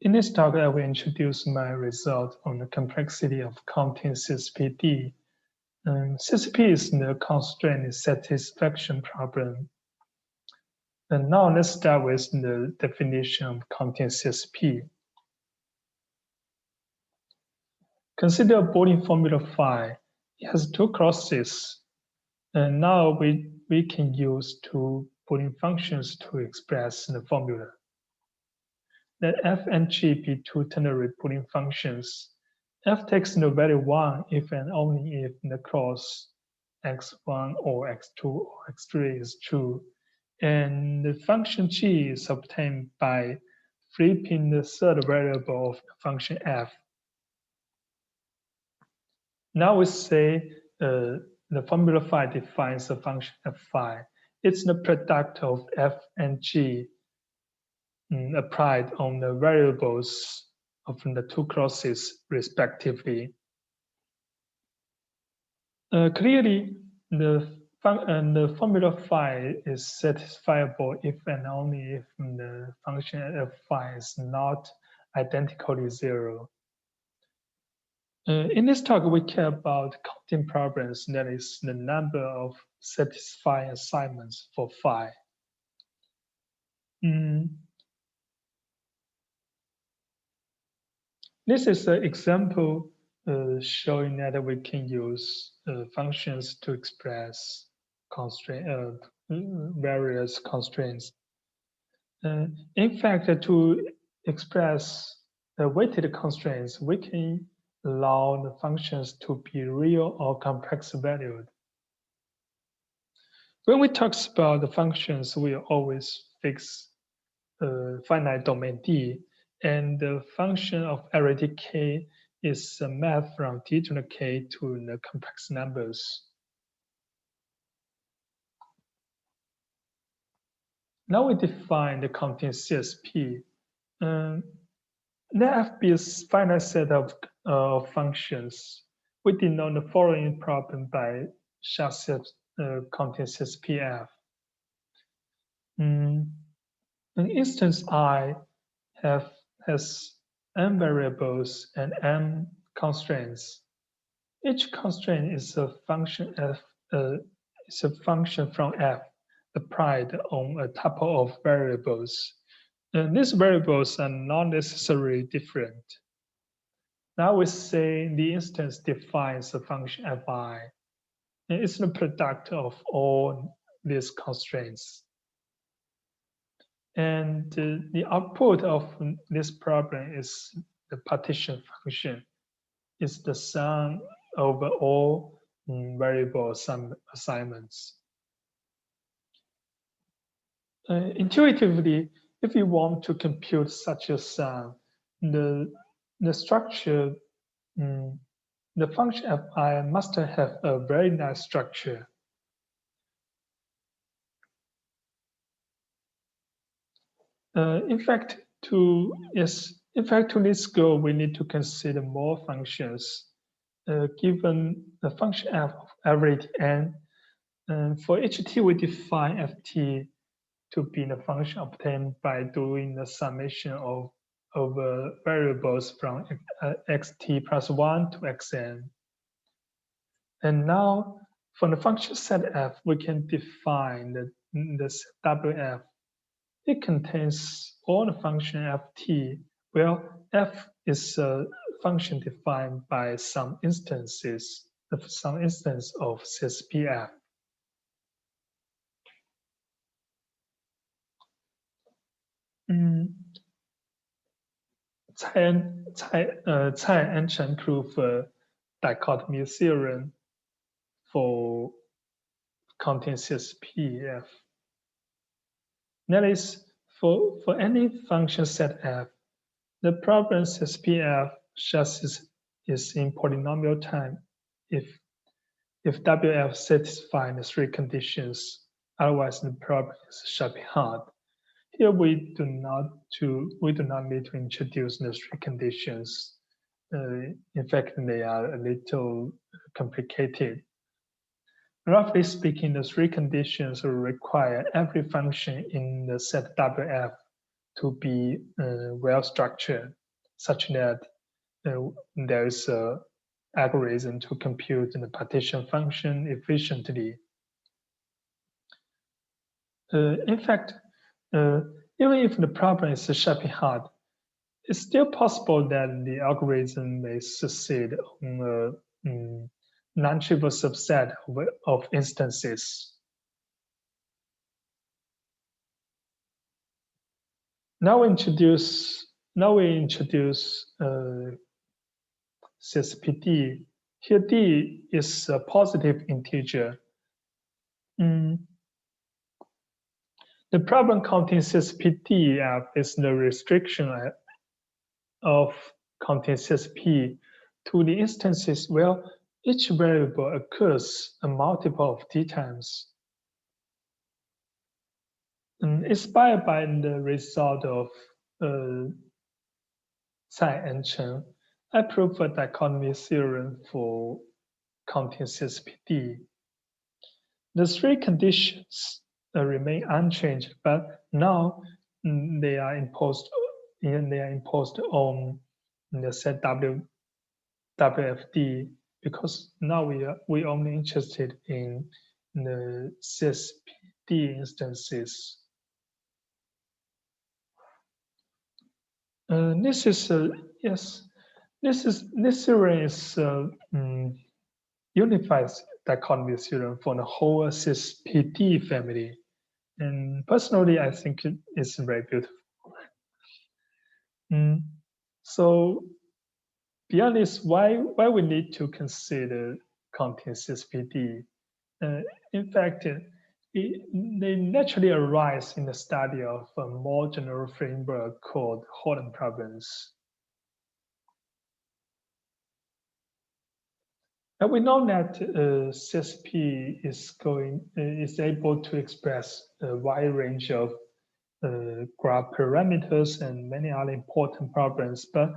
In this talk, I will introduce my result on the complexity of counting CSPD. CSP is the constraint satisfaction problem. And now let's start with the definition of counting CSP. Consider a Boolean formula phi. It has two clauses. And now we can use two Boolean functions to express the formula. Let f and g be two ternary Boolean functions. F takes the value 1 if and only if the clause x1 or x2 or x3 is true. And the function g is obtained by flipping the third variable of the function f. Now we say the formula phi defines the function f phi. It's the product of f and g applied on the variables of the two clauses respectively. Clearly, the formula phi is satisfiable if and only if the function f phi is not identically zero. In this talk, we care about counting problems, that is the number of satisfying assignments for phi. This is an example showing that we can use functions to express various constraints. In fact, to express weighted constraints, we can allow the functions to be real or complex valued. When we talk about the functions, we always fix finite domain D, and the function of array k is a map from D to the k to the complex numbers. Now we define the counting CSP. Let F be a finite set of functions. We denote the following problem by Shanghai counting CSPF. An instance I has n variables and n constraints. Each constraint is a function from f applied on a tuple of variables. And these variables are not necessarily different. Now we say the instance defines a function fi. And it's the product of all these constraints. And the output of this problem is the partition function. It's the sum over all variable sum assignments. Intuitively, if you want to compute such a sum, the structure, the function fi must have a very nice structure. In fact, to this goal, we need to consider more functions. Given the function f of average n, for each t, we define ft to be the function obtained by doing the summation of variables from xt plus 1 to xn. And now, for the function set f, we can define the set wf. It contains all the function ft, where f is a function defined by some instance of CSPF. Tsai and Chen prove a dichotomy theorem for counting CSPF. That is, for any function set f, the problem CSPF just is in polynomial time if wf satisfies the three conditions. Otherwise, the problem shall be hard. Here we do not need to introduce the three conditions. In fact, they are a little complicated. Roughly speaking, the three conditions will require every function in the set wf to be well structured, such that there is an algorithm to compute the partition function efficiently. In fact, even if the problem is sharply hard, it's still possible that the algorithm may succeed on a non-trivial subset of instances. Now we introduce CSPD. Here D is a positive integer. The problem counting CSPD is the restriction of counting CSP to the instances where each variable occurs a multiple of D times. Inspired by the result of Tsai and Chen, I proved a dichotomy theorem for counting CSPD. The three conditions remain unchanged, but now they are imposed on the set WFD, because now we only interested in the CSPD instances. This theorem is unifies dichotomy theorem for the whole CSPD family, and personally, I think it's very beautiful. So, beyond this, why we need to consider counting CSPD? In fact, they naturally arise in the study of a more general framework called Holant problems. And we know that CSP is able to express a wide range of graph parameters and many other important problems, but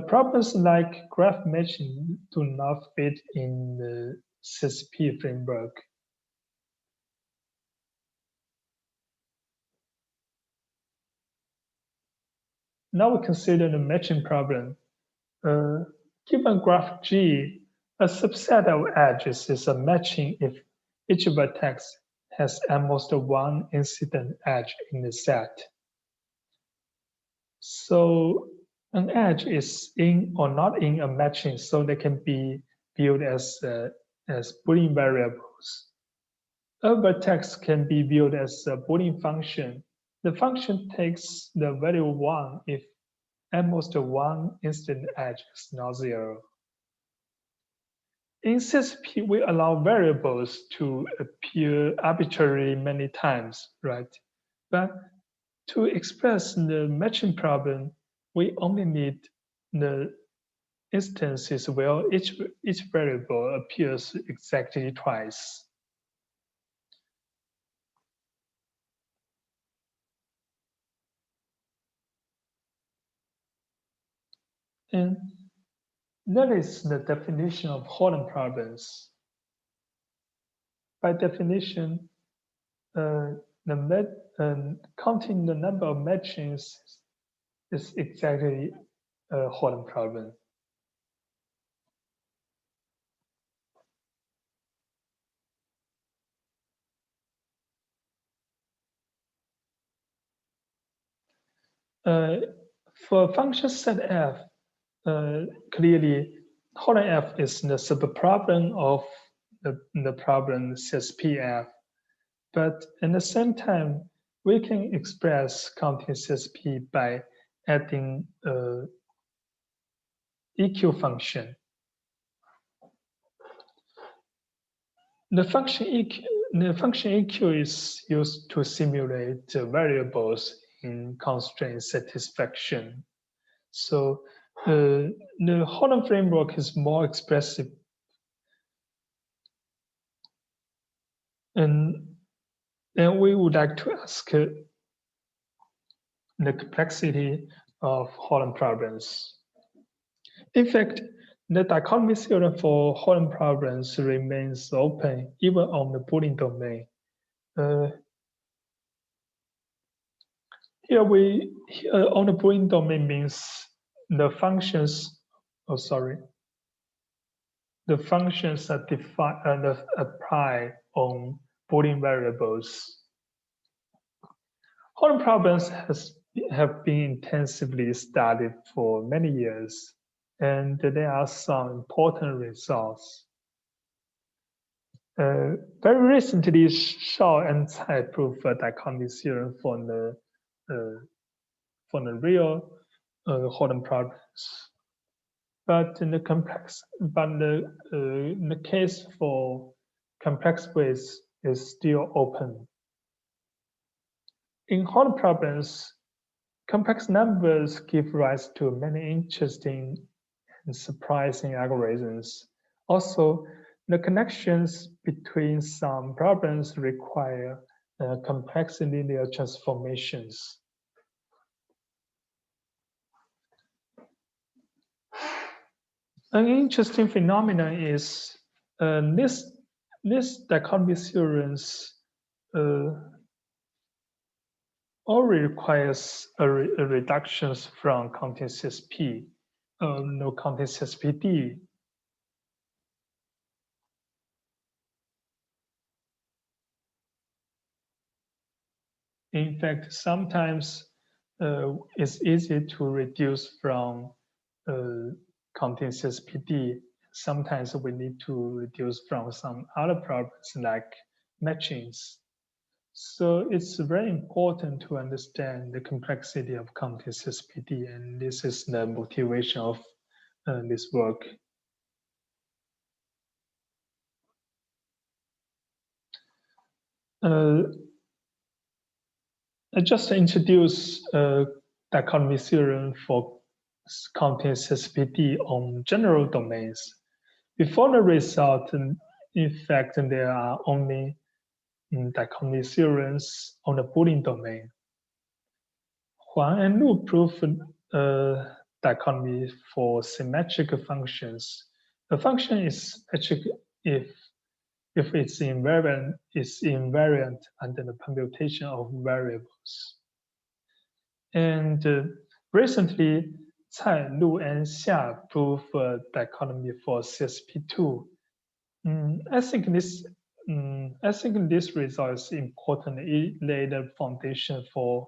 problems like graph matching do not fit in the CSP framework. Now we consider the matching problem. Given graph G, a subset of edges is a matching if each vertex has at most one incident edge in the set. So an edge is in or not in a matching, so they can be viewed as Boolean variables. A vertex can be viewed as a Boolean function. The function takes the value 1 if at most one instant edge is not 0. In CSP, we allow variables to appear arbitrarily many times, right? But to express the matching problem, we only need the instances where each variable appears exactly twice. And that is the definition of Holant problems. By definition, counting the number of matchings is exactly a Holant problem. For function set f, clearly Holant f is the subproblem of the problem CSPF. But at the same time, we can express counting CSP by adding EQ function. The function EQ is used to simulate variables in constraint satisfaction. So the Holant framework is more expressive. And we would like to ask the complexity of Holant problems. In fact, the dichotomy theorem for Holant problems remains open even on the Boolean domain. Here on the Boolean domain means the functions, the functions are defined and apply on Boolean variables. Holant problems have been intensively studied for many years, and there are some important results. Very recently, Shao and Cai proved a dichotomy theorem for the real Holant problems. But in the case for complex ways is still open. In Holant problems, complex numbers give rise to many interesting and surprising algorithms. Also, the connections between some problems require complex linear transformations. An interesting phenomenon is this dichotomy theorems already requires a reductions from counting CSP, no counting CSPD. In fact, sometimes it's easy to reduce from counting CSPD. Sometimes we need to reduce from some other problems like matchings. So it's very important to understand the complexity of counting CSPD, and this is the motivation of this work. I just introduced dichotomy theorem for counting CSPD on general domains. Before the result, in fact, there are only dichotomy theorems on the Boolean domain. Huang and Lu proved dichotomy for symmetric functions. A function is symmetric if its invariant is invariant under the permutation of variables. And recently, Cai, Lu, and Xia proved dichotomy for CSP2. I think this result is important. It laid the foundation for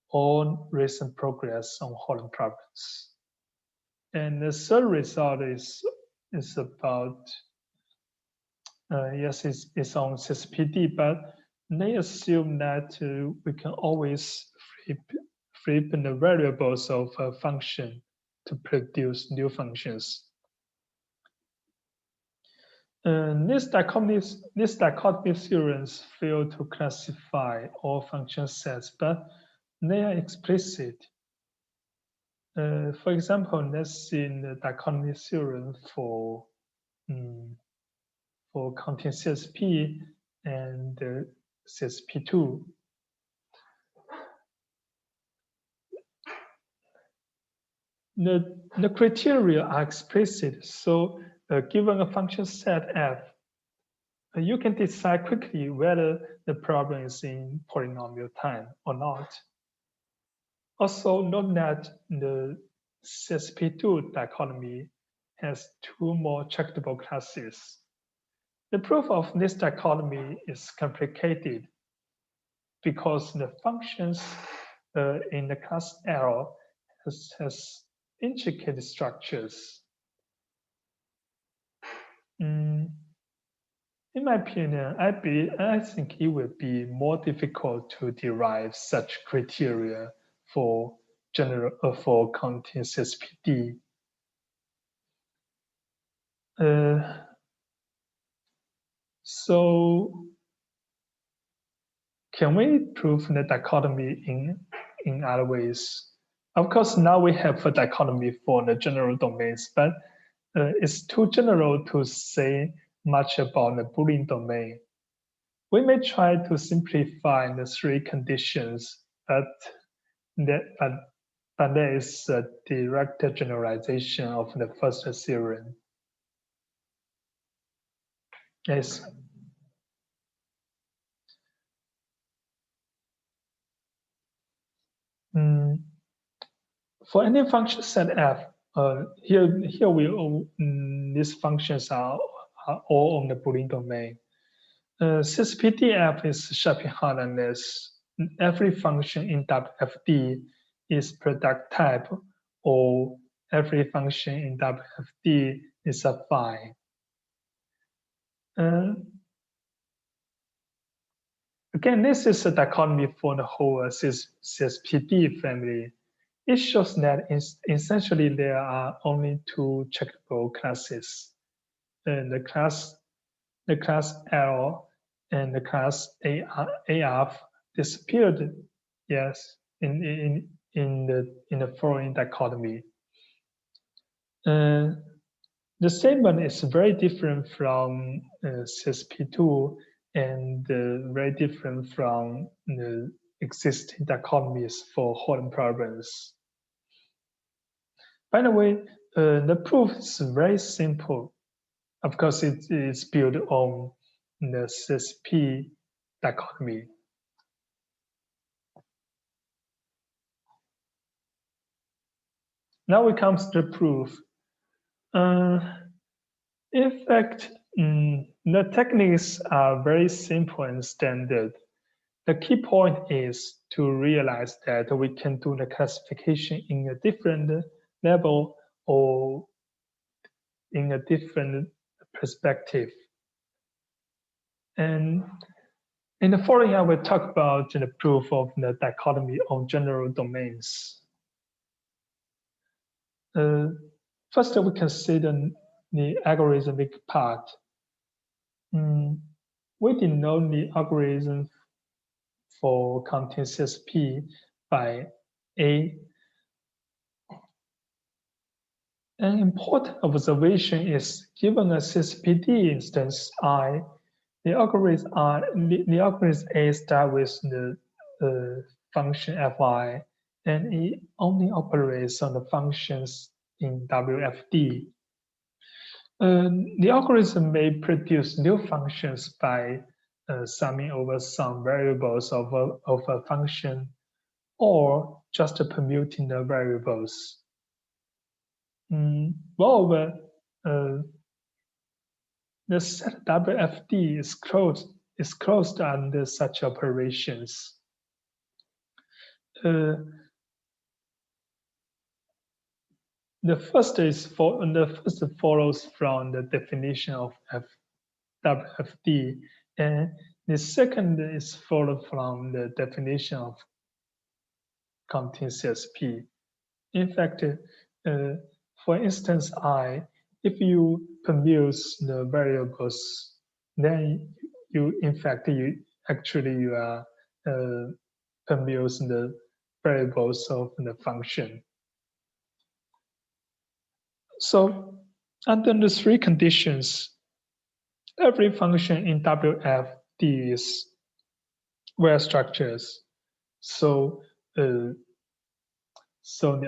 all recent progress on Holant problems. And the third result is about yes, it's on CSPD, but they assume that we can always flip the variables of a function to produce new functions. These dichotomy theorems fail to classify all function sets, but they are explicit. For example, let's see the dichotomy theorem for counting CSP and CSP2. The criteria are explicit, so given a function set f, you can decide quickly whether the problem is in polynomial time or not. Also, note that the CSP2 dichotomy has two more tractable classes. The proof of this dichotomy is complicated because the functions in the class L has intricate structures. In my opinion, I think it will be more difficult to derive such criteria for counting CSPD. So can we prove the dichotomy in other ways? Of course, now we have a dichotomy for the general domains, but it's too general to say much about the Boolean domain. We may try to simplify the three conditions, but there is a direct generalization of the first theorem. Yes. For any function set f, here we these functions are all on the Boolean domain. Since PDF is Shaping hardness, every function in WFD is product type, or every function in WFD is a phi. Again, this is a dichotomy for the whole CSPD family. It shows that essentially there are only two checkable classes, the class L and the class AF disappeared, yes, in the following dichotomy. The statement is very different from CSP2 and very different from the existing dichotomies for Holant problems. By the way, the proof is very simple. Of course, it is built on the CSP dichotomy. Now we come to the proof. In fact, the techniques are very simple and standard. The key point is to realize that we can do the classification in a different level or in a different perspective. And in the following, I will talk about the proof of the dichotomy on general domains. First, we consider the algorithmic part. We denote the algorithm for counting CSP by A. An important observation is given a CSPD instance I, the algorithm A starts with the function fi, and it only operates on the functions in WFD. The algorithm may produce new functions by summing over some variables of a function, or just permuting the variables. Moreover, the set WFD is closed under such operations. The first follows from the definition of WFD, and the second is followed from the definition of counting CSP. In fact, for instance, if you permute the variables, then you are permute the variables of the function. So under the three conditions, every function in WFD is well structured. So the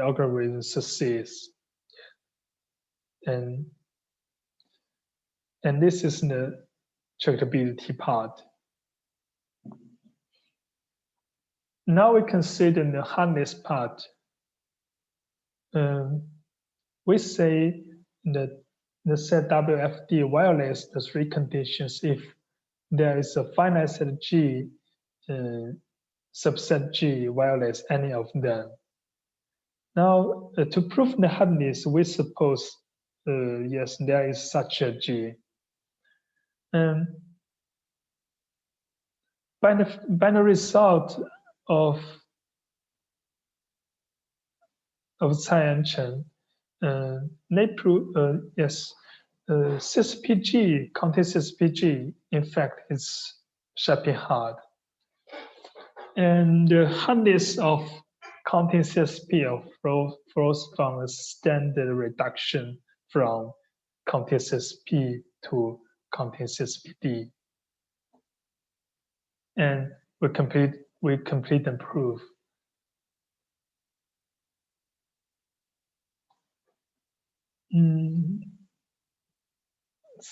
algorithm succeeds. And this is the checkability part. Now we consider the hardness part. We say that the set WFD violates the three conditions if there is a finite set G, subset G violates any of them. Now, to prove the hardness, we suppose yes, there is such a G. By the result of Tsai and Chen, they prove yes, CSPG, counting CSPG, in fact, is shaping hard. And the hardness of counting CSP flows from a standard reduction from counting CSP to counting CSPD. And we complete the proof.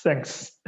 Thanks.